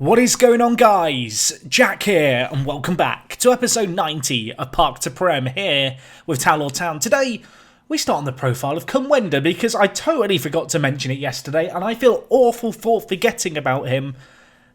What is going on, guys? Jack here, and welcome back to episode 90 of Park to Prem here with Town Town. Today, we start on the profile of Kumwenda because I totally forgot to mention it yesterday, and I feel awful for forgetting about him.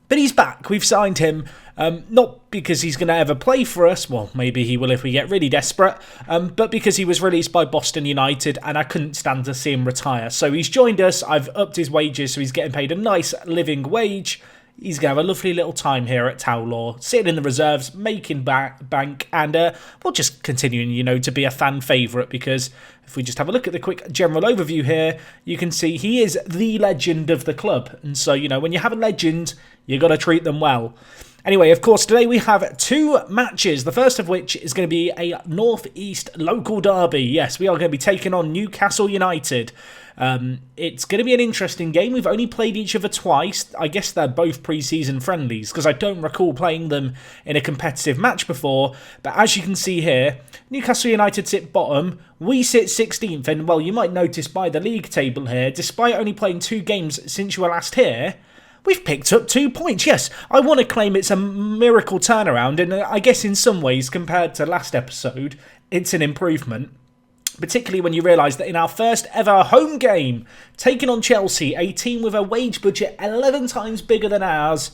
But he's back. We've signed him, not because he's going to ever play for us, well, maybe he will if we get really desperate, but because he was released by Boston United and I couldn't stand to see him retire. So he's joined us, I've upped his wages, so he's getting paid a nice living wage. He's going to have a lovely little time here at Towlaw, sitting in the reserves, making bank, and we'll just continuing, to be a fan favourite, because if we just have a look at the quick general overview here, you can see he is the legend of the club. And so, when you have a legend, you got to treat them well. Anyway, of course, today we have two matches, the first of which is going to be a North East local derby. Yes, we are going to be taking on Newcastle United. It's going to be an interesting game. We've only played each other twice. I guess they're both pre-season friendlies because I don't recall playing them in a competitive match before. But as you can see here, Newcastle United sit bottom. We sit 16th. And, well, you might notice by the league table here, despite only playing 2 games since you were last here, we've picked up 2 points. Yes, I want to claim it's a miracle turnaround. And I guess in some ways, compared to last episode, it's an improvement. Particularly when you realise that in our first ever home game, taking on Chelsea, a team with a wage budget 11 times bigger than ours,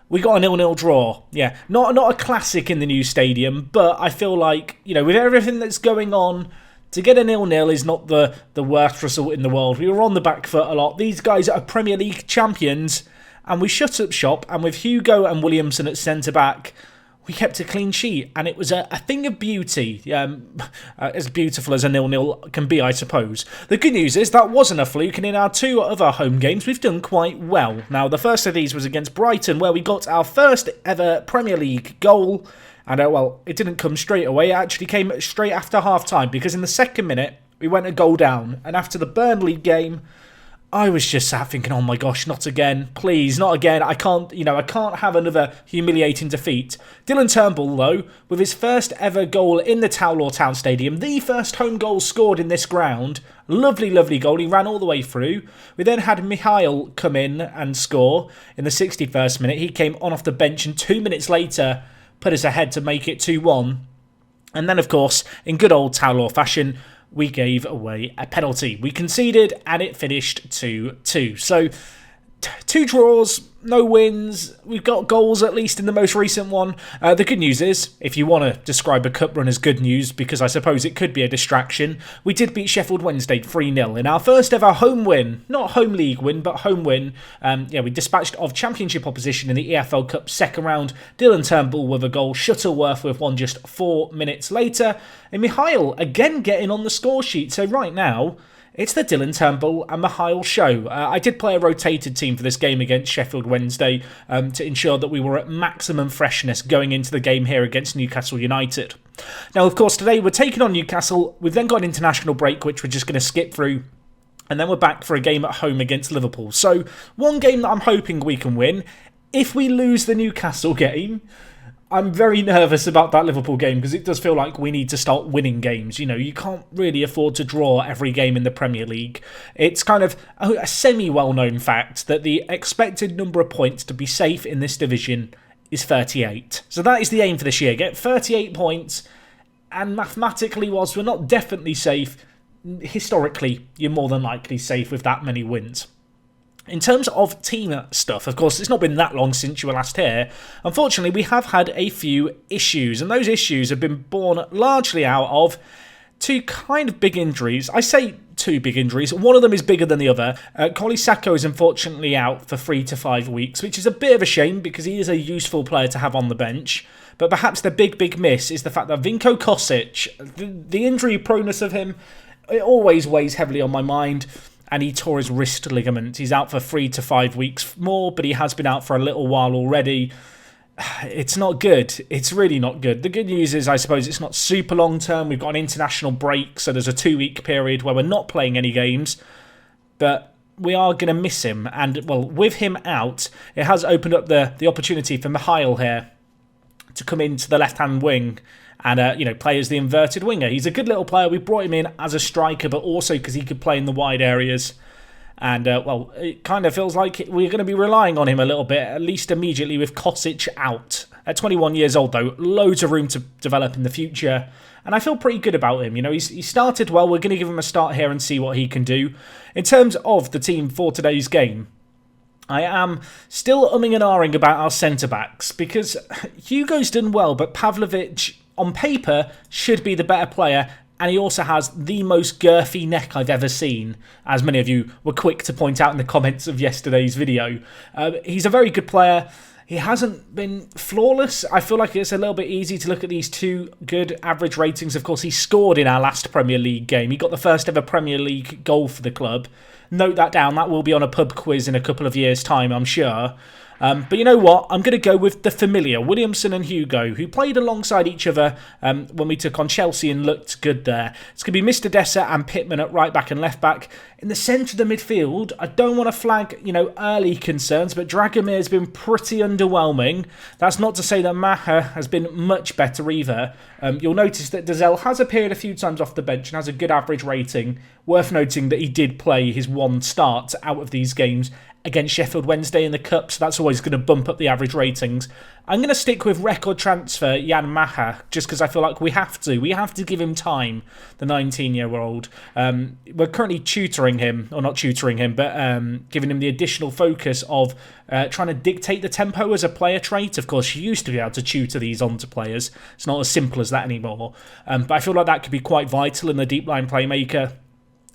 we got a 0-0 draw. Yeah, not a classic in the new stadium, but I feel like, with everything that's going on, to get a 0-0 is not the worst result in the world. We were on the back foot a lot. These guys are Premier League champions, and we shut up shop, and with Hugo and Williamson at centre-back, we kept a clean sheet, and it was a thing of beauty, as beautiful as a 0-0 can be, I suppose. The good news is that wasn't a fluke, and in our 2 other home games, we've done quite well. Now, the first of these was against Brighton, where we got our first ever Premier League goal, and, it didn't come straight away. It actually came straight after half-time, because in the second minute, we went a goal down, and after the Burnley game, I was just sat thinking, oh my gosh, not again. Please, not again. I can't have another humiliating defeat. Dylan Turnbull, though, with his first ever goal in the Towlaw Town Stadium, the first home goal scored in this ground. Lovely, lovely goal. He ran all the way through. We then had Mihail come in and score in the 61st minute. He came on off the bench and 2 minutes later put us ahead to make it 2-1. And then, of course, in good old Towlaw fashion, we gave away a penalty. We conceded and it finished 2-2. So, 2 draws, no wins. We've got goals at least in the most recent one. The good news is, if you want to describe a cup run as good news, because I suppose it could be a distraction, we did beat Sheffield Wednesday 3-0 in our first ever home win. Not home league win, but home win. We dispatched of championship opposition in the EFL Cup second round. Dylan Turnbull with a goal, Shuttleworth with one just 4 minutes later. And Mihail again getting on the score sheet. So right now, it's the Dylan Turnbull and Mihail show. I did play a rotated team for this game against Sheffield Wednesday to ensure that we were at maximum freshness going into the game here against Newcastle United. Now, of course, today we're taking on Newcastle. We've then got an international break, which we're just going to skip through. And then we're back for a game at home against Liverpool. So, one game that I'm hoping we can win. If we lose the Newcastle game, I'm very nervous about that Liverpool game because it does feel like we need to start winning games. You can't really afford to draw every game in the Premier League. It's kind of a semi-well-known fact that the expected number of points to be safe in this division is 38. So that is the aim for this year. Get 38 points, and mathematically, whilst we're not definitely safe, historically, you're more than likely safe with that many wins. In terms of team stuff, of course, it's not been that long since you were last here. Unfortunately, we have had a few issues, and those issues have been born largely out of 2 kind of big injuries. I say 2 big injuries. One of them is bigger than the other. Collie Sacco is unfortunately out for 3 to 5 weeks, which is a bit of a shame because he is a useful player to have on the bench. But perhaps the big miss is the fact that Vinko Kosic, the injury proneness of him, it always weighs heavily on my mind. And he tore his wrist ligament. He's out for 3 to 5 weeks more, but he has been out for a little while already. It's not good. It's really not good. The good news is, I suppose, it's not super long term. We've got an international break, so there's a 2-week period where we're not playing any games. But we are going to miss him. And, well, with him out, it has opened up the opportunity for Mihail here to come into the left-hand wing and play as the inverted winger. He's a good little player. We brought him in as a striker, but also because he could play in the wide areas. And, well, it kind of feels like we're going to be relying on him a little bit, at least immediately with Kosic out. At 21 years old, though, loads of room to develop in the future. And I feel pretty good about him. You know, he started well. We're going to give him a start here and see what he can do. In terms of the team for today's game, I am still umming and ahhing about our centre-backs because Hugo's done well, but Pavlovic, on paper, should be the better player, and he also has the most girthy neck I've ever seen, as many of you were quick to point out in the comments of yesterday's video. He's a very good player. He hasn't been flawless. I feel like it's a little bit easy to look at these two good average ratings. Of course, he scored in our last Premier League game. He got the first ever Premier League goal for the club. Note that down. That will be on a pub quiz in a couple of years' time, I'm sure. But you know what? I'm going to go with the familiar, Williamson and Hugo, who played alongside each other when we took on Chelsea and looked good there. It's going to be Mr. Dessa and Pittman at right back and left back. In the centre of the midfield, I don't want to flag, early concerns, but Dragomir's been pretty underwhelming. That's not to say that Maher has been much better either. You'll notice that Dazelle has appeared a few times off the bench and has a good average rating. Worth noting that he did play his one start out of these games against Sheffield Wednesday in the Cup, so that's always going to bump up the average ratings. I'm going to stick with record transfer Jan Maher, just because I feel like we have to. We have to give him time, the 19-year-old. We're currently tutoring him, or not tutoring him, but giving him the additional focus of trying to dictate the tempo as a player trait. Of course, you used to be able to tutor these onto players. It's not as simple as that anymore. But I feel like that could be quite vital in the deep line playmaker.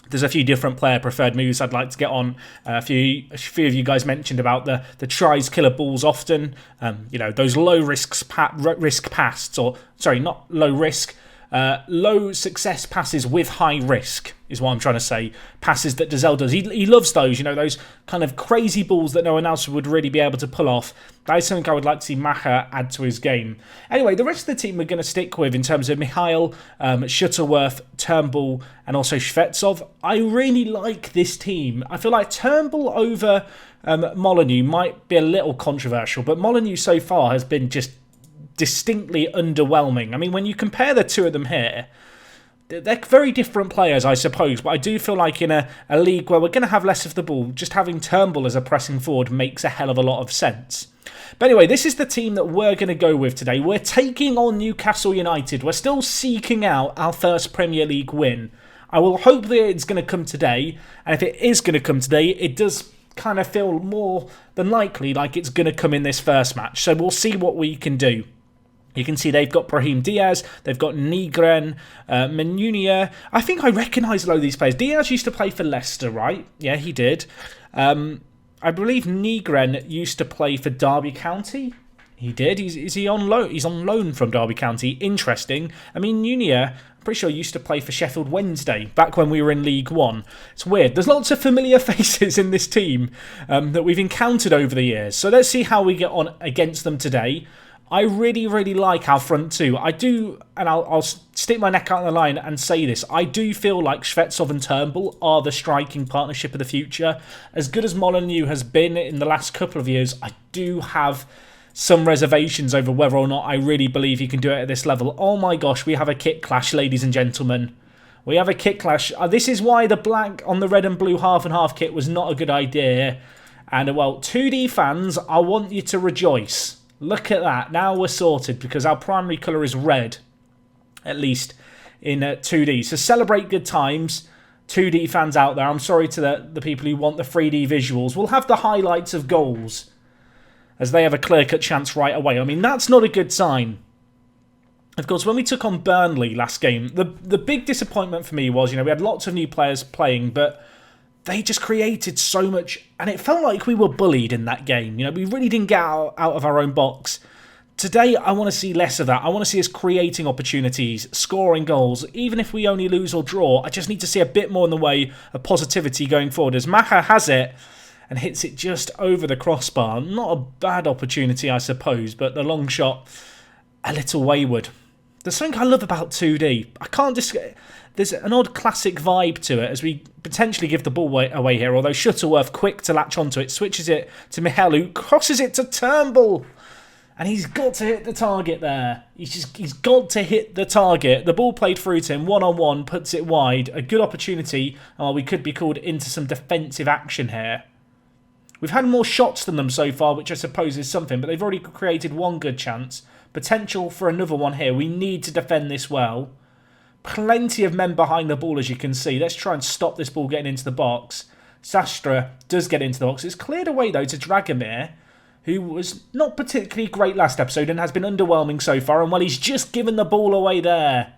There's a few different player preferred moves I'd like to get on. A few of you guys mentioned about the tries killer balls often. Those low risk passes, or sorry, not low risk, low success passes with high risk is what I'm trying to say. Passes that Dazelle does. He loves those, those kind of crazy balls that no one else would really be able to pull off. That is something I would like to see Maher add to his game. Anyway, the rest of the team we're going to stick with in terms of Mikhail, Shuttleworth, Turnbull, and also Shvetsov. I really like this team. I feel like Turnbull over Molyneux might be a little controversial, but Molyneux so far has been just distinctly underwhelming. I mean, when you compare the two of them here, they're very different players, I suppose, but I do feel like in a league where we're going to have less of the ball, just having Turnbull as a pressing forward makes a hell of a lot of sense. But anyway, this is the team that we're going to go with today. We're taking on Newcastle United. We're still seeking out our first Premier League win. I will hope that it's going to come today, and if it is going to come today, it does kind of feel more than likely like it's going to come in this first match. So we'll see what we can do. You can see they've got Brahim Diaz, they've got Nigren, Menunia. I think I recognise a lot of these players. Diaz used to play for Leicester, right? Yeah, he did. I believe Nigren used to play for Derby County. He did. Is he on loan? He's on loan from Derby County. Interesting. I mean, Menunia, I'm pretty sure used to play for Sheffield Wednesday back when we were in League One. It's weird. There's lots of familiar faces in this team that we've encountered over the years. So let's see how we get on against them today. I really, really like our front two. I do, and I'll stick my neck out on the line and say this. I do feel like Shvetsov and Turnbull are the striking partnership of the future. As good as Molyneux has been in the last couple of years, I do have some reservations over whether or not I really believe he can do it at this level. Oh my gosh, we have a kit clash, ladies and gentlemen. We have a kit clash. This is why the black on the red and blue half and half kit was not a good idea. And well, 2D fans, I want you to rejoice. Look at that. Now we're sorted because our primary colour is red, at least in 2D. So celebrate good times, 2D fans out there. I'm sorry to the people who want the 3D visuals. We'll have the highlights of goals as they have a clear-cut chance right away. I mean, that's not a good sign. Of course, when we took on Burnley last game, the big disappointment for me was, we had lots of new players playing, but they just created so much, and it felt like we were bullied in that game. We really didn't get out of our own box. Today, I want to see less of that. I want to see us creating opportunities, scoring goals. Even if we only lose or draw, I just need to see a bit more in the way of positivity going forward. As Maher has it and hits it just over the crossbar. Not a bad opportunity, I suppose, but the long shot, a little wayward. There's something I love about 2D. I can't just... There's an odd classic vibe to it as we potentially give the ball away here, although Shuttleworth, quick to latch onto it, switches it to Mihail, who crosses it to Turnbull. And he's got to hit the target there. He's got to hit the target. The ball played through to him, one-on-one, puts it wide. A good opportunity. Oh, we could be called into some defensive action here. We've had more shots than them so far, which I suppose is something, but they've already created one good chance. Potential for another one here. We need to defend this well. Plenty of men behind the ball, as you can see. Let's try and stop this ball getting into the box. Sastra does get into the box. It's cleared away, though, to Dragomir, who was not particularly great last episode and has been underwhelming so far. And, well, he's just given the ball away there.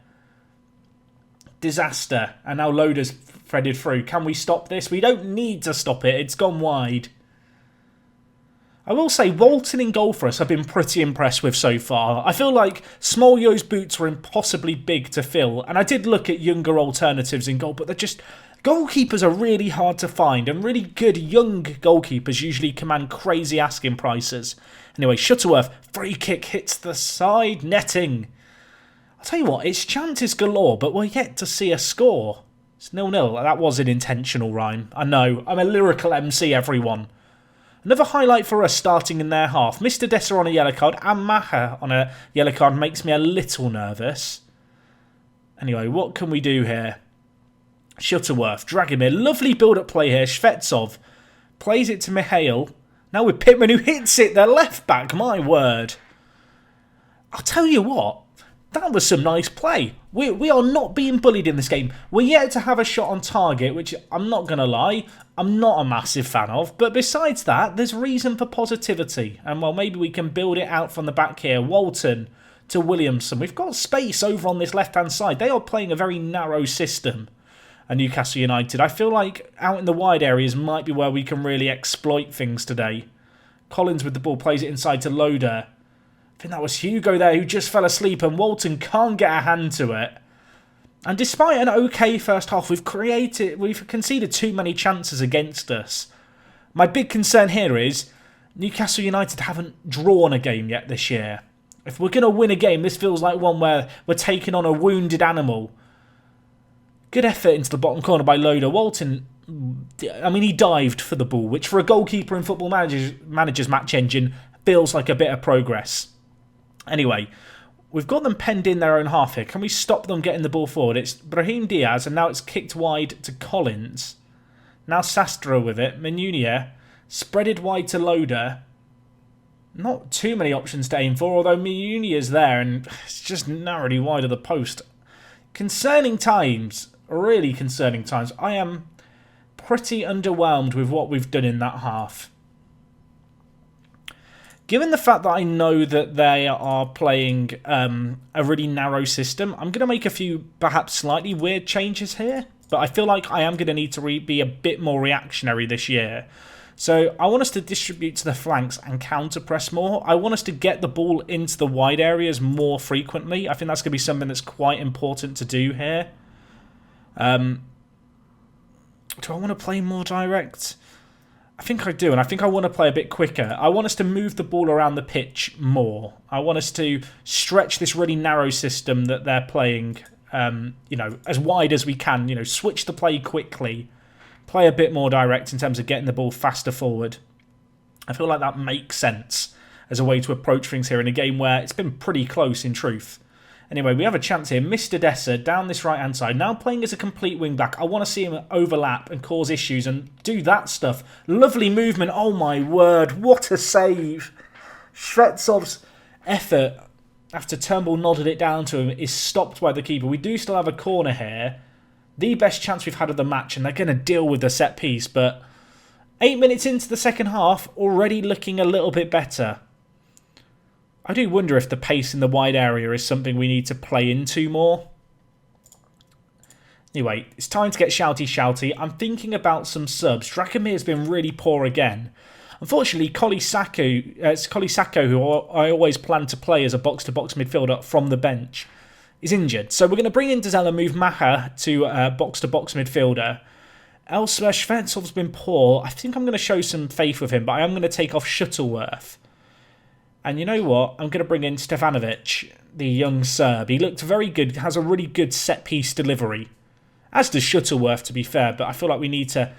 Disaster. And now Loader's threaded through. Can we stop this? We don't need to stop it. It's gone wide. I will say, Walton in goal for us I've been pretty impressed with so far. I feel like Smolio's boots were impossibly big to fill. And I did look at younger alternatives in goal, but they're just... Goalkeepers are really hard to find, and really good young goalkeepers usually command crazy asking prices. Anyway, Shuttleworth, free kick hits the side netting. I'll tell you what, it's chances galore, but we're yet to see a score. It's 0-0. That was an intentional rhyme. I know, I'm a lyrical MC, everyone. Another highlight for us starting in their half. Mr. Dessa on a yellow card and Maher on a yellow card makes me a little nervous. Anyway, what can we do here? Shuttleworth, Dragomir, lovely build-up play here. Shvetsov plays it to Mihail. Now with Pittman, who hits it, the left back, my word. I'll tell you what, that was some nice play. We are not being bullied in this game. We're yet to have a shot on target, which I'm not going to lie, I'm not a massive fan of. But besides that, there's reason for positivity. And well, maybe we can build it out from the back here. Walton to Williamson. We've got space over on this left-hand side. They are playing a very narrow system. And Newcastle United, I feel like out in the wide areas might be where we can really exploit things today. Collins with the ball plays it inside to Loader. I think that was Hugo there who just fell asleep, and Walton can't get a hand to it. And despite an okay first half, we've conceded too many chances against us. My big concern here is Newcastle United haven't drawn a game yet this year. If we're going to win a game, this feels like one where we're taking on a wounded animal. Good effort into the bottom corner by Loader. Walton, I mean, he dived for the ball, which for a goalkeeper in Football Manager's match engine feels like a bit of progress. Anyway, we've got them penned in their own half here. Can we stop them getting the ball forward? It's Brahim Diaz, and now it's kicked wide to Collins. Now Sastra with it. Menunia spreaded wide to Loader. Not too many options to aim for, although Meunia's there, and it's just narrowly wide of the post. Concerning times. Really concerning times. I am pretty underwhelmed with what we've done in that half. Given the fact that I know that they are playing a really narrow system, I'm going to make a few perhaps slightly weird changes here. But I feel like I am going to need to be a bit more reactionary this year. So I want us to distribute to the flanks and counter-press more. I want us to get the ball into the wide areas more frequently. I think that's going to be something that's quite important to do here. Do I want to play more direct? I think I do, and I think I want to play a bit quicker. I want us to move the ball around the pitch more. I want us to stretch this really narrow system that they're playing, as wide as we can. Switch the play quickly. Play a bit more direct in terms of getting the ball faster forward. I feel like that makes sense as a way to approach things here in a game where it's been pretty close in truth. Anyway, we have a chance here. Mr. Dessa down this right-hand side. Now playing as a complete wing-back. I want to see him overlap and cause issues and do that stuff. Lovely movement. Oh, my word. What a save. Shvetsov's effort after Turnbull nodded it down to him is stopped by the keeper. We do still have a corner here. The best chance we've had of the match, and they're going to deal with the set piece. But 8 minutes into the second half, already looking a little bit better. I do wonder if the pace in the wide area is something we need to play into more. Anyway, it's time to get shouty. I'm thinking about some subs. Dragomir's been really poor again. Unfortunately, Kolisako, who I always plan to play as a box-to-box midfielder from the bench, is injured. So we're going to bring in Dazella and move Maher to box-to-box midfielder. Elsewhere, Shvetsov's been poor. I think I'm going to show some faith with him, but I am going to take off Shuttleworth. And you know what? I'm going to bring in Stefanovic, the young Serb. He looked very good, has a really good set-piece delivery. As does Shuttleworth, to be fair, but I feel like we need to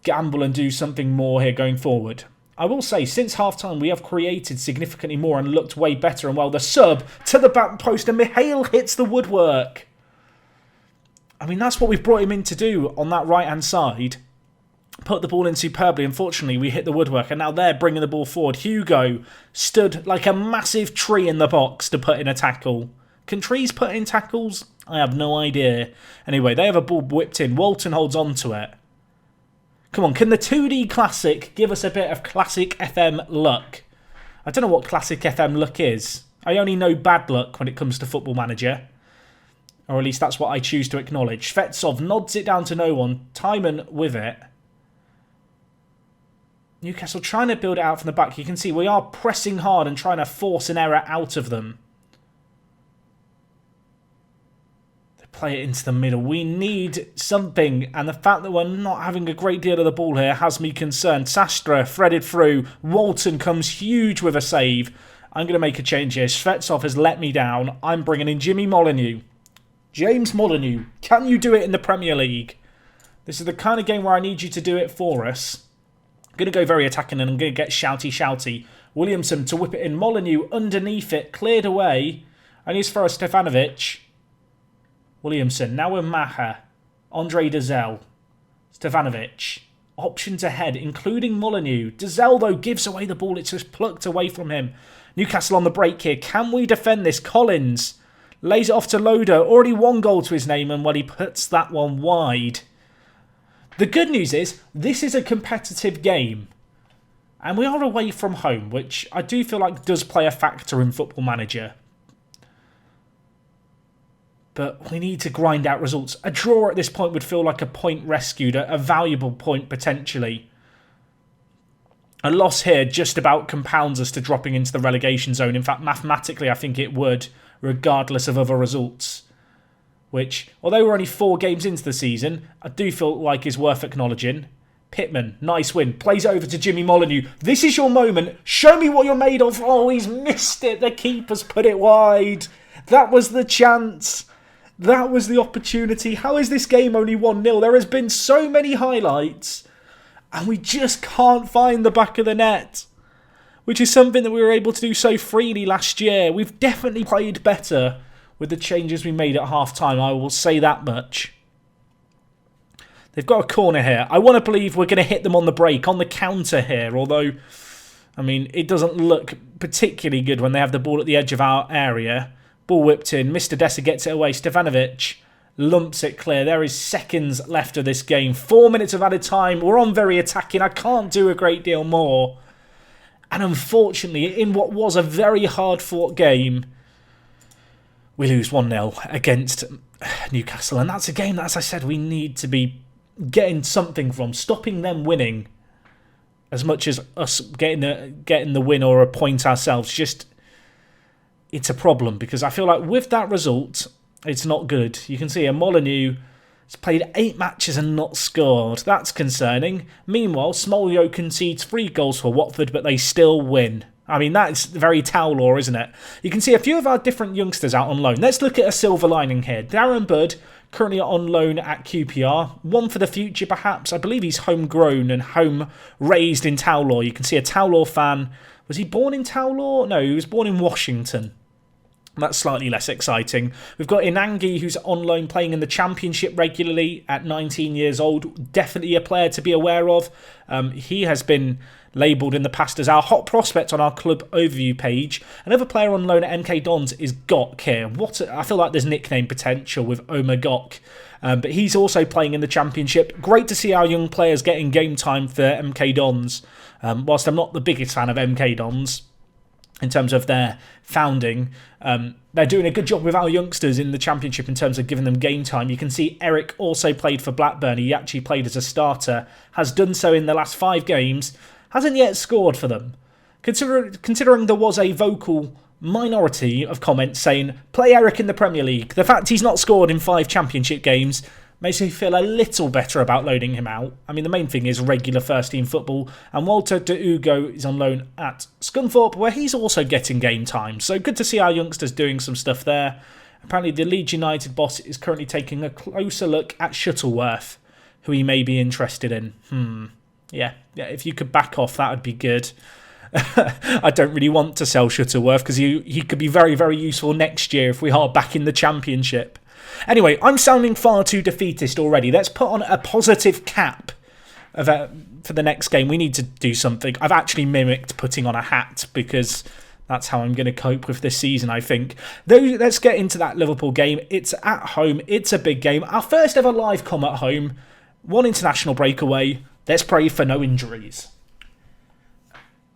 gamble and do something more here going forward. I will say, since half-time, we have created significantly more and looked way better. And, well, the sub to the back post and Mihail hits the woodwork. I mean, that's what we've brought him in to do on that right-hand side. Put the ball in superbly. Unfortunately, we hit the woodwork. And now they're bringing the ball forward. Hugo stood like a massive tree in the box to put in a tackle. Can trees put in tackles? I have no idea. Anyway, they have a ball whipped in. Walton holds on to it. Come on, can the 2D Classic give us a bit of Classic FM luck? I don't know what Classic FM luck is. I only know bad luck when it comes to Football Manager. Or at least that's what I choose to acknowledge. Svetsov nods it down to no one. Timon with it. Newcastle trying to build it out from the back. You can see we are pressing hard and trying to force an error out of them. Play it into the middle. We need something, and the fact that we're not having a great deal of the ball here has me concerned. Sastra threaded through. Walton comes huge with a save. I'm going to make a change here. Svetsov has let me down. I'm bringing in Jimmy Molyneux. James Molyneux, can you do it in the Premier League? This is the kind of game where I need you to do it for us. I'm going to go very attacking and I'm going to get shouty. Williamson to whip it in. Molyneux underneath it, cleared away. And he's for Stefanovic. Williamson, now with Maher, Andre Dazelle, Stefanovic. Options ahead, including Molyneux. Dazelle, though, gives away the ball. It's just plucked away from him. Newcastle on the break here. Can we defend this? Collins lays it off to Loader. Already 1 goal to his name, and well, he puts that one wide. The good news is, this is a competitive game. And we are away from home, which I do feel like does play a factor in Football Manager. But we need to grind out results. A draw at this point would feel like a point rescued, a valuable point potentially. A loss here just about compounds us to dropping into the relegation zone. In fact, mathematically, I think it would, regardless of other results. Which, although we're only 4 games into the season, I do feel like is worth acknowledging. Pittman, nice win. Plays over to Jimmy Molyneux. This is your moment. Show me what you're made of. Oh, he's missed it. The keeper's put it wide. That was the chance. That was the opportunity. How is this game only 1-0? There has been so many highlights and we just can't find the back of the net, which is something that we were able to do so freely last year. We've definitely played better with the changes we made at half-time. I will say that much. They've got a corner here. I want to believe we're going to hit them on the break, on the counter here, although, I mean, it doesn't look particularly good when they have the ball at the edge of our area. Ball whipped in. Mr. Dessa gets it away. Stefanovic lumps it clear. There is seconds left of this game. 4 minutes of added time. We're on very attacking. I can't do a great deal more. And unfortunately, in what was a very hard-fought game, we lose 1-0 against Newcastle. And that's a game that, as I said, we need to be getting something from. Stopping them winning as much as us getting the win or a point ourselves. Just... it's a problem because I feel like with that result, it's not good. You can see Molyneux has played 8 matches and not scored. That's concerning. Meanwhile, Smolio concedes 3 goals for Watford, but they still win. I mean, that's very Towlaw, isn't it? You can see a few of our different youngsters out on loan. Let's look at a silver lining here. Darren Budd, currently on loan at QPR. One for the future, perhaps. I believe he's homegrown and home-raised in Towlaw. You can see a Towlaw fan. Was he born in Towlaw? No, he was born in Washington. That's slightly less exciting. We've got Inangi, who's on loan playing in the Championship regularly at 19 years old. Definitely a player to be aware of. He has been labelled in the past as our hot prospect on our club overview page. Another player on loan at MK Dons is Gok here. I feel like there's nickname potential with Omar Gok. But he's also playing in the Championship. Great to see our young players getting game time for MK Dons. Whilst I'm not the biggest fan of MK Dons, in terms of their founding, they're doing a good job with our youngsters in the Championship in terms of giving them game time. You can see Eric also played for Blackburn. He actually played as a starter, has done so in the last 5 games, hasn't yet scored for them. Considering there was a vocal minority of comments saying, play Eric in the Premier League, the fact he's not scored in 5 Championship games makes me feel a little better about loading him out. I mean, the main thing is regular first-team football. And Walter de Ugo is on loan at Scunthorpe, where he's also getting game time. So good to see our youngsters doing some stuff there. Apparently, the Leeds United boss is currently taking a closer look at Shuttleworth, who he may be interested in. Yeah, if you could back off, that would be good. I don't really want to sell Shuttleworth because he could be very, very useful next year if we are back in the Championship. Anyway, I'm sounding far too defeatist already. Let's put on a positive cap for the next game. We need to do something. I've actually mimicked putting on a hat because that's how I'm going to cope with this season, I think. Though, let's get into that Liverpool game. It's at home. It's a big game. Our first ever live com at home. One international breakaway. Let's pray for no injuries.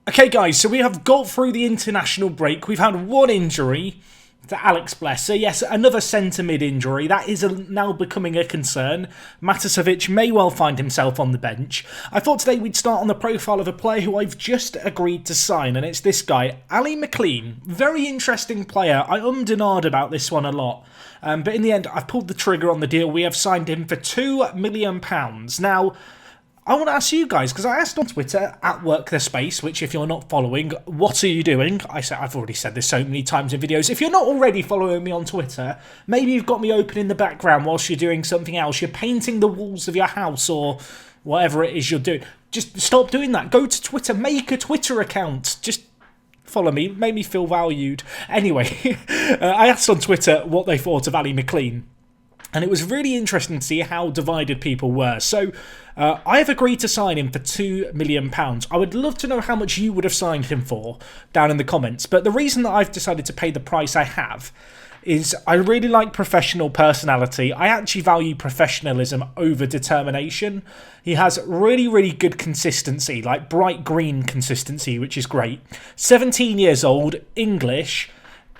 Okay, guys, so we have got through the international break. We've had one injury to Alex Blesser. Yes, another centre-mid injury. That is now becoming a concern. Matasovic may well find himself on the bench. I thought today we'd start on the profile of a player who I've just agreed to sign, and it's this guy, Ali McLean. Very interesting player. I ummed and ahed about this one a lot. But in the end, I've pulled the trigger on the deal. We have signed him for £2 million. Now, I want to ask you guys, because I asked on Twitter, at WorkTheSpace, which if you're not following, what are you doing? I've already said this so many times in videos. If you're not already following me on Twitter, maybe you've got me open in the background whilst you're doing something else. You're painting the walls of your house or whatever it is you're doing. Just stop doing that. Go to Twitter. Make a Twitter account. Just follow me. Make me feel valued. Anyway, I asked on Twitter what they thought of Ali McLean. And it was really interesting to see how divided people were. So I have agreed to sign him for £2 million. I would love to know how much you would have signed him for down in the comments. But the reason that I've decided to pay the price I have is I really like professional personality. I actually value professionalism over determination. He has really, really good consistency, like bright green consistency, which is great. 17 years old, English,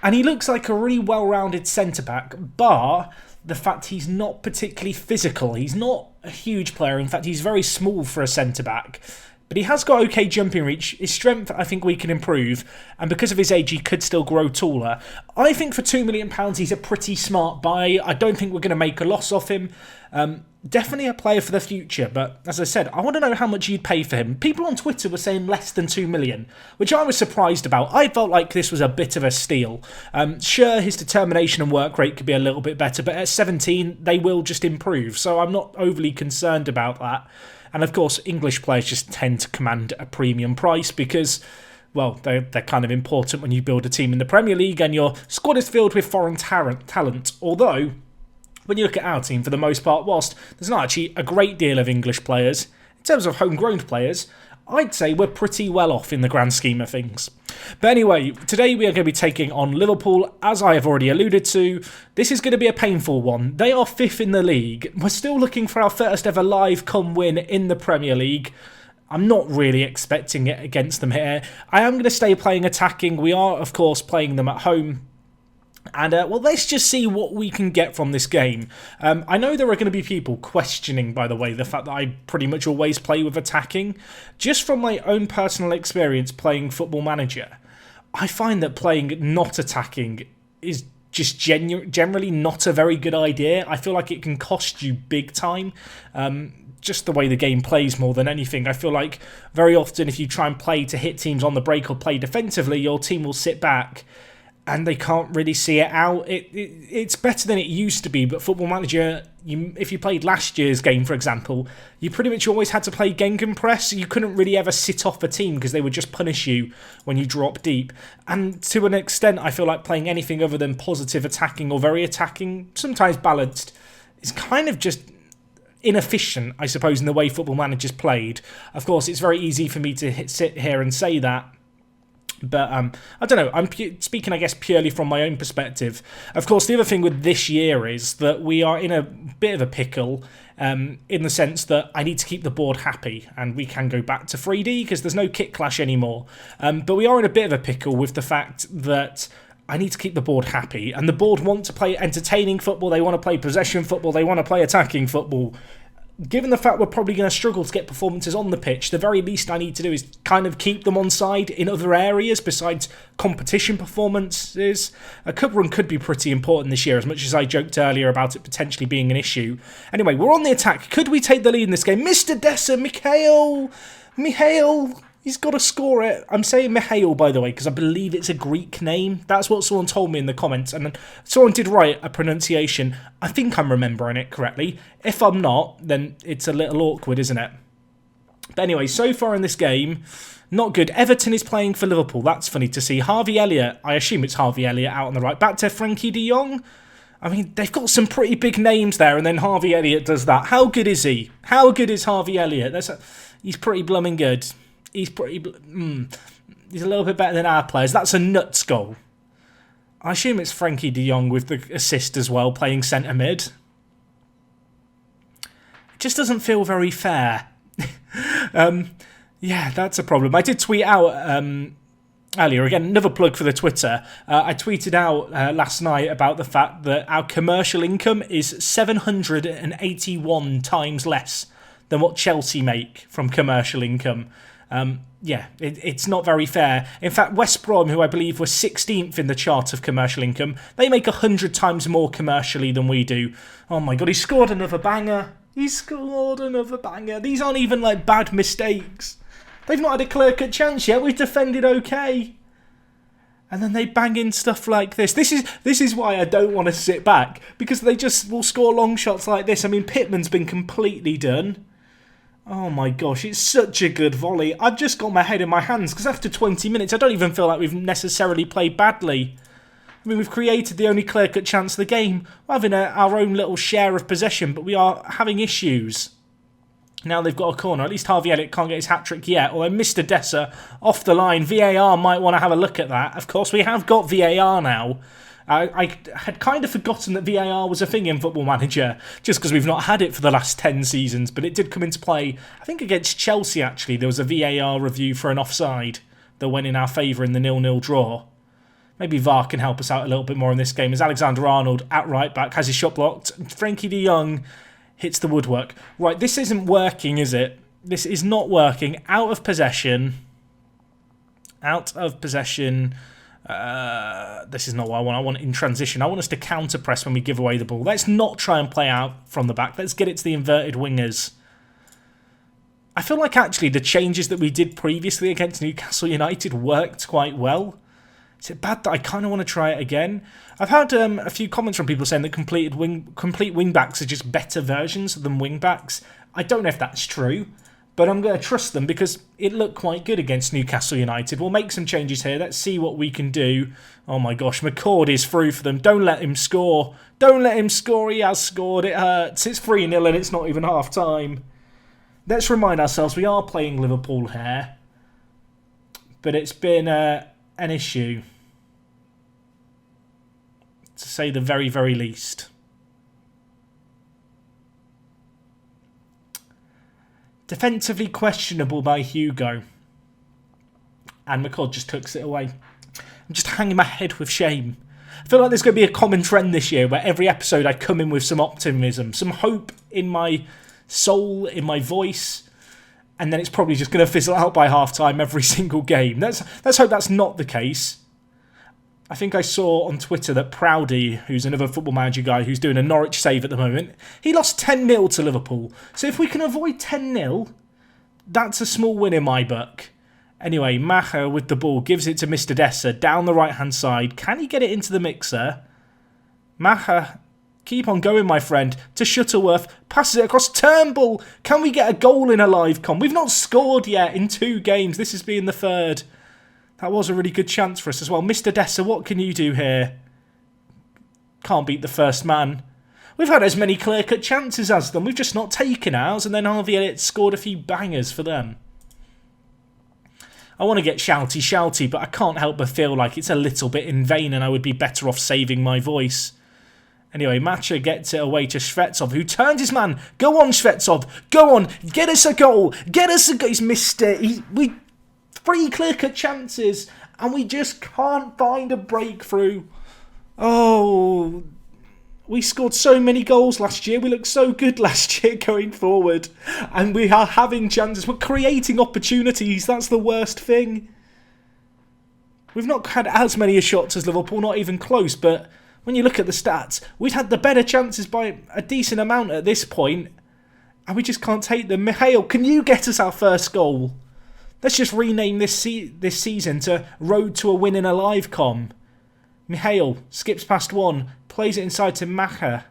and he looks like a really well-rounded centre-back, bar the fact he's not particularly physical. He's not a huge player. In fact, he's very small for a centre-back. But he has got okay jumping reach. His strength, I think we can improve. And because of his age, he could still grow taller. I think for £2 million, he's a pretty smart buy. I don't think we're going to make a loss off him. Definitely a player for the future. But as I said, I want to know how much you'd pay for him. People on Twitter were saying less than £2 million, which I was surprised about. I felt like this was a bit of a steal. Sure, his determination and work rate could be a little bit better, but at 17, they will just improve. So I'm not overly concerned about that. And of course, English players just tend to command a premium price because, well, they're kind of important when you build a team in the Premier League and your squad is filled with foreign talent. Although, when you look at our team, for the most part, whilst there's not actually a great deal of English players, in terms of homegrown players, I'd say we're pretty well off in the grand scheme of things. But anyway, today we are going to be taking on Liverpool, as I have already alluded to. This is going to be a painful one. They are 5th in the league. We're still looking for our first ever live com win in the Premier League. I'm not really expecting it against them here. I am going to stay playing attacking. We are, of course, playing them at home. And, well, let's just see what we can get from this game. I know there are going to be people questioning, by the way, the fact that I pretty much always play with attacking. Just from my own personal experience playing Football Manager, I find that playing not attacking is just generally not a very good idea. I feel like it can cost you big time. Just the way the game plays more than anything. I feel like very often if you try and play to hit teams on the break or play defensively, your team will sit back and they can't really see it out. It's better than it used to be, but Football Manager, if you played last year's game, for example, you pretty much always had to play Gegenpress. You couldn't really ever sit off a team because they would just punish you when you drop deep. And to an extent, I feel like playing anything other than positive attacking or very attacking, sometimes balanced, is kind of just inefficient, I suppose, in the way Football Manager's played. Of course, it's very easy for me to sit here and say that. But I don't know, I'm speaking, I guess, purely from my own perspective. Of course, the other thing with this year is that we are in a bit of a pickle in the sense that I need to keep the board happy and we can go back to 3D because there's no kit clash anymore. But we are in a bit of a pickle with the fact that I need to keep the board happy and the board want to play entertaining football, they want to play possession football, they want to play attacking football. Given the fact we're probably going to struggle to get performances on the pitch, the very least I need to do is kind of keep them on side in other areas besides competition performances. A cup run could be pretty important this year, as much as I joked earlier about it potentially being an issue. Anyway, we're on the attack. Could we take the lead in this game? Mr. Dessa, Mihail, he's got to score it. I'm saying Mihail, by the way, because I believe it's a Greek name. That's what someone told me in the comments. And someone did write a pronunciation. I think I'm remembering it correctly. If I'm not, then it's a little awkward, isn't it? But anyway, so far in this game, not good. Everton is playing for Liverpool. That's funny to see. Harvey Elliott, I assume it's Harvey Elliott out on the right. Back to Frankie de Jong. I mean, they've got some pretty big names there, and then Harvey Elliott does that. How good is he? How good is Harvey Elliott? He's pretty blooming good. He's he's a little bit better than our players. That's a nuts goal. I assume it's Frankie de Jong with the assist as well, playing centre mid. It just doesn't feel very fair. Yeah, that's a problem. I did tweet out earlier, again, another plug for the Twitter. I tweeted out last night about the fact that our commercial income is 781 times less than what Chelsea make from commercial income. Yeah, it's not very fair. In fact, West Brom, who I believe were 16th in the chart of commercial income, they make 100 times more commercially than we do. Oh my God, he scored another banger. He scored another banger. These aren't even like bad mistakes. They've not had a clear-cut chance yet. We've defended okay. And then they bang in stuff like this. This is why I don't want to sit back, because they just will score long shots like this. I mean, Pittman's been completely done. Oh my gosh, it's such a good volley. I've just got my head in my hands, because after 20 minutes, I don't even feel like we've necessarily played badly. I mean, we've created the only clear-cut chance of the game. We're having our own little share of possession, but we are having issues. Now they've got a corner. At least Harvey Elliott can't get his hat-trick yet. Although Mr. Dessa off the line. VAR might want to have a look at that. Of course, we have got VAR now. I had kind of forgotten that VAR was a thing in Football Manager, just because we've not had it for the last 10 seasons. But it did come into play, I think against Chelsea actually. There was a VAR review for an offside that went in our favour in the 0-0 draw. Maybe VAR can help us out a little bit more in this game, as Alexander-Arnold at right back has his shot blocked. Frankie de Jong hits the woodwork. Right, this isn't working, is it? This is not working. Out of possession. Out of possession. This is not what I want. I want in transition. I want us to counter-press when we give away the ball. Let's not try and play out from the back. Let's get it to the inverted wingers. I feel like actually the changes that we did previously against Newcastle United worked quite well. Is it bad that I kind of want to try it again? I've had a few comments from people saying that complete wing-backs are just better versions than wing-backs. I don't know if that's true, but I'm going to trust them because it looked quite good against Newcastle United. We'll make some changes here. Let's see what we can do. Oh my gosh, McCord is through for them. Don't let him score. Don't let him score. He has scored. It hurts. It's 3-0 and it's not even half-time. Let's remind ourselves we are playing Liverpool here, but it's been an issue, to say the very, very least. Defensively questionable by Hugo. And McCord just tucks it away. I'm just hanging my head with shame. I feel like there's going to be a common trend this year where every episode I come in with some optimism, some hope in my soul, in my voice, and then it's probably just going to fizzle out by half-time every single game. Let's hope that's not the case. I think I saw on Twitter that Proudy, who's another Football Manager guy who's doing a Norwich save at the moment, he lost 10-0 to Liverpool. So if we can avoid 10-0, that's a small win in my book. Anyway, Maher with the ball gives it to Mr. Dessa down the right-hand side. Can he get it into the mixer? Maher, keep on going, my friend, to Shuttleworth. Passes it across Turnbull. Can we get a goal in a live com? We've not scored yet in 2 games. This is being the 3rd. That was a really good chance for us as well. Mr. Dessa, what can you do here? Can't beat the first man. We've had as many clear-cut chances as them. We've just not taken ours, and then Harvey Elliott scored a few bangers for them. I want to get shouty, but I can't help but feel like it's a little bit in vain and I would be better off saving my voice. Anyway, Macha gets it away to Shvetsov, who turns his man. Go on, Shvetsov. Go on. Get us a goal. Get us a goal. He's missed it. 3 clear-cut chances, and we just can't find a breakthrough. Oh, we scored so many goals last year. We looked so good last year going forward, and we are having chances. We're creating opportunities. That's the worst thing. We've not had as many shots as Liverpool, not even close, but when you look at the stats, we've had the better chances by a decent amount at this point, and we just can't take them. Mihail, can you get us our first goal? Let's just rename this season to Road to a Win in a Live Com. Mihail skips past one, plays it inside to Macher.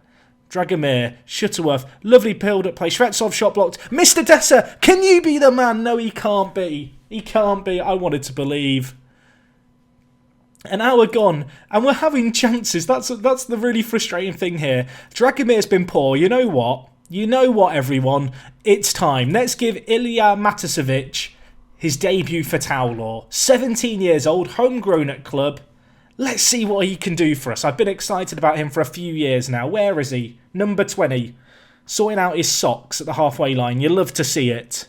Dragomir, Shuttleworth, lovely build-up play. Shvetsov shot blocked. Mr. Dessa, can you be the man? No, he can't be. He can't be. I wanted to believe. An hour gone, and we're having chances. That's the really frustrating thing here. Dragomir's been poor. You know what? You know what, everyone? It's time. Let's give Ilya Matasevic his debut for Towlaw. 17 years old, homegrown at club. Let's see what he can do for us. I've been excited about him for a few years now. Where is he? Number 20. Sorting out his socks at the halfway line. You love to see it.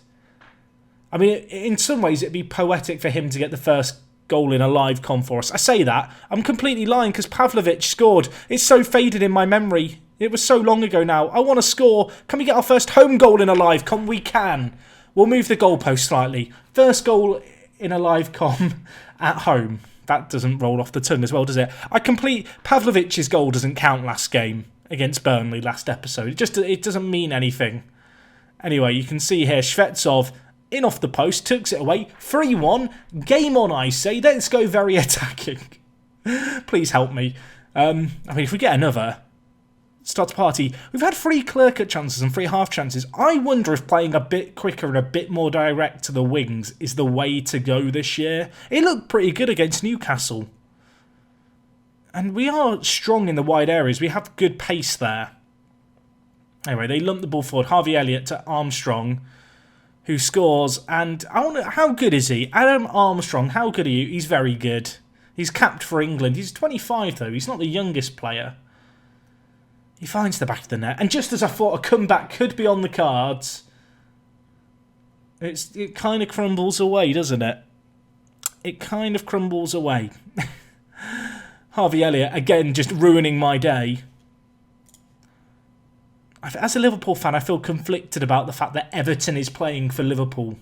I mean, in some ways, it'd be poetic for him to get the first goal in a live con for us. I say that. I'm completely lying because Pavlovic scored. It's so faded in my memory. It was so long ago now. I want to score. Can we get our first home goal in a live con? We can. We'll move the goalpost slightly. First goal in a live con at home. That doesn't roll off the tongue as well, does it? Pavlovic's goal doesn't count last game against Burnley last episode. It doesn't mean anything. Anyway, you can see here Shvetsov in off the post, tucks it away. 3-1. Game on, I say. Let's go very attacking. Please help me. If we get another, start to party. We've had 3 clear-cut chances and 3 half chances. I wonder if playing a bit quicker and a bit more direct to the wings is the way to go this year. It looked pretty good against Newcastle. And we are strong in the wide areas. We have good pace there. Anyway, they lump the ball forward. Harvey Elliott to Armstrong, who scores. And I wonder, how good is he? Adam Armstrong, how good are you? He's very good. He's capped for England. He's 25, though. He's not the youngest player. He finds the back of the net. And just as I thought a comeback could be on the cards, it kind of crumbles away, doesn't it? It kind of crumbles away. Harvey Elliott, again, just ruining my day. As a Liverpool fan, I feel conflicted about the fact that Everton is playing for Liverpool.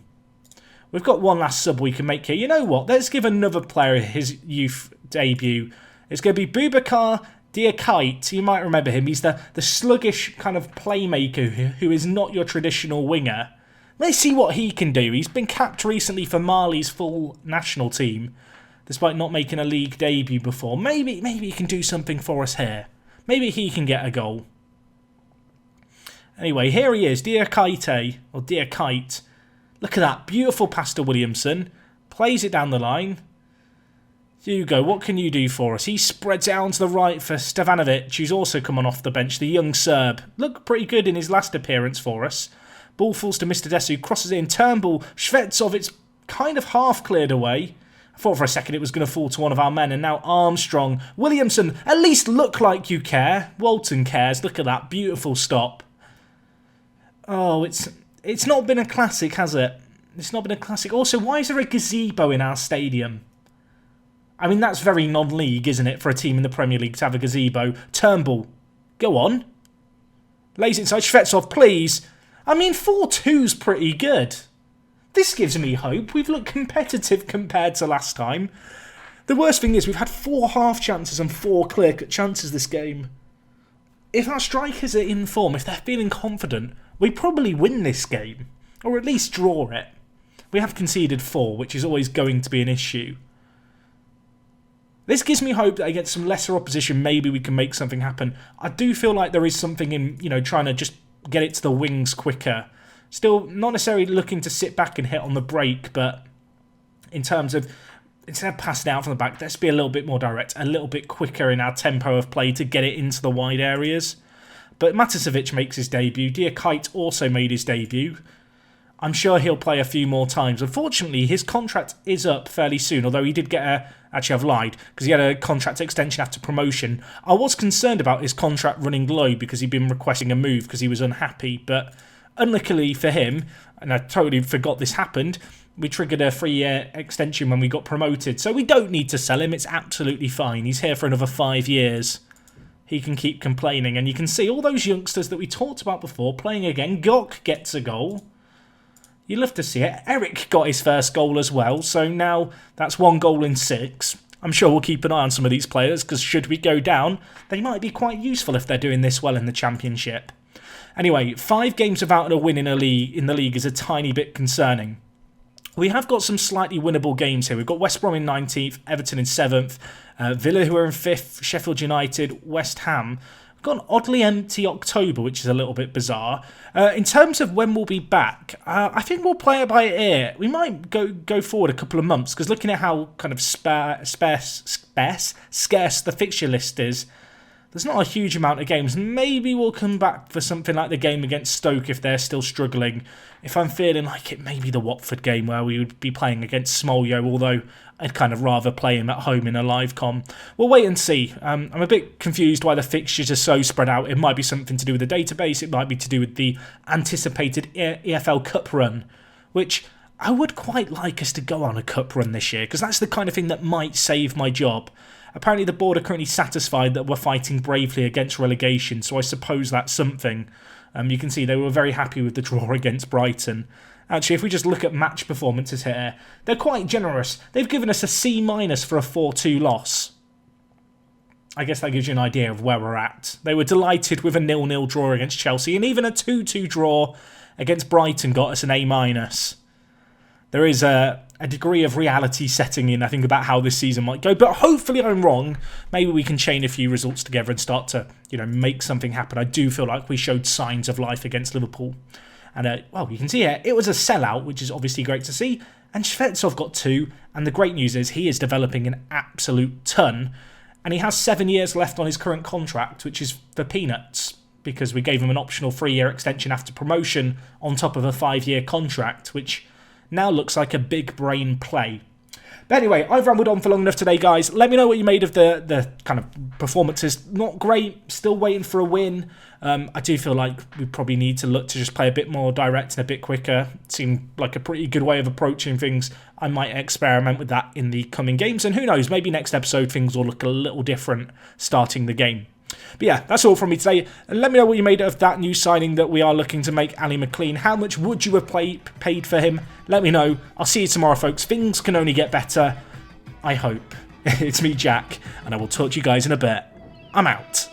We've got one last sub we can make here. You know what? Let's give another player his youth debut. It's going to be Boubacar Diakite. You might remember him. He's the sluggish kind of playmaker who is not your traditional winger. Let's see what he can do. He's been capped recently for Mali's full national team, despite not making a league debut before. Maybe he can do something for us here. Maybe he can get a goal. Anyway, here he is, Diakite, or Diakite. Look at that, beautiful pass to Williamson. Plays it down the line. Hugo, what can you do for us? He spreads it out to the right for Stevanovic, who's also come on off the bench, the young Serb. Looked pretty good in his last appearance for us. Ball falls to Mr. Desu, crosses it in, Turnbull, Shvetsov, it's kind of half cleared away. I thought for a second it was going to fall to one of our men, and now Armstrong. Williamson, at least look like you care. Walton cares, look at that, beautiful stop. Oh, it's not been a classic, has it? It's not been a classic. Also, why is there a gazebo in our stadium? I mean, that's very non-league, isn't it, for a team in the Premier League to have a gazebo? Turnbull, go on. Lays it inside. Shvetsov, please. I mean, 4-2's pretty good. This gives me hope. We've looked competitive compared to last time. The worst thing is we've had 4 half chances and 4 clear-cut chances this game. If our strikers are in form, if they're feeling confident, we probably win this game. Or at least draw it. We have conceded 4, which is always going to be an issue. This gives me hope that against some lesser opposition, maybe we can make something happen. I do feel like there is something in, trying to just get it to the wings quicker. Still, not necessarily looking to sit back and hit on the break, but in terms of, instead of passing out from the back, let's be a little bit more direct, a little bit quicker in our tempo of play to get it into the wide areas. But Matasevic makes his debut. Diakite also made his debut. I'm sure he'll play a few more times. Unfortunately, his contract is up fairly soon, although he did get Actually, I've lied, because he had a contract extension after promotion. I was concerned about his contract running low because he'd been requesting a move because he was unhappy, but unluckily for him, and I totally forgot this happened, we triggered a 3-year extension when we got promoted, so we don't need to sell him. It's absolutely fine. He's here for another 5 years. He can keep complaining, and you can see all those youngsters that we talked about before playing again. Gok gets a goal. You love to see it. Eric got his first goal as well, so now that's 1 goal in 6. I'm sure we'll keep an eye on some of these players, because should we go down, they might be quite useful if they're doing this well in the Championship. Anyway, 5 games without a win in the league is a tiny bit concerning. We have got some slightly winnable games here. We've got West Brom in 19th, Everton in 7th, Villa who are in 5th, Sheffield United, West Ham. got an oddly empty October, which is a little bit bizarre. In terms of when we'll be back, I think we'll play it by ear. We might go forward a couple of months, because looking at how kind of scarce the fixture list is, there's not a huge amount of games. Maybe we'll come back for something like the game against Stoke if they're still struggling. If I'm feeling like it, maybe the Watford game where we would be playing against Smolyo, although I'd kind of rather play him at home in a live com. We'll wait and see. I'm a bit confused why the fixtures are so spread out. It might be something to do with the database. It might be to do with the anticipated EFL Cup run, which I would quite like us to go on a cup run this year, because that's the kind of thing that might save my job. Apparently the board are currently satisfied that we're fighting bravely against relegation, so I suppose that's something. You can see they were very happy with the draw against Brighton. Actually, if we just look at match performances here, they're quite generous. They've given us a C- for a 4-2 loss. I guess that gives you an idea of where we're at. They were delighted with a 0-0 draw against Chelsea, and even a 2-2 draw against Brighton got us an A-. There is a degree of reality setting in, I think, about how this season might go. But hopefully I'm wrong. Maybe we can chain a few results together and start to, make something happen. I do feel like we showed signs of life against Liverpool. And, well, you can see here, it was a sellout, which is obviously great to see. And Shvetsov got 2. And the great news is he is developing an absolute ton. And he has 7 years left on his current contract, which is for peanuts, because we gave him an optional 3-year extension after promotion on top of a 5-year contract, which now looks like a big brain play. But anyway, I've rambled on for long enough today, guys. Let me know what you made of the kind of performances. Not great, still waiting for a win. I do feel like we probably need to look to just play a bit more direct and a bit quicker. It seemed like a pretty good way of approaching things. I might experiment with that in the coming games. And who knows, maybe next episode things will look a little different starting the game. But yeah, that's all from me today. And let me know what you made of that new signing that we are looking to make, Ali McLean. How much would you have paid for him? Let me know. I'll see you tomorrow, folks. Things can only get better. I hope. It's me, Jack, and I will talk to you guys in a bit. I'm out.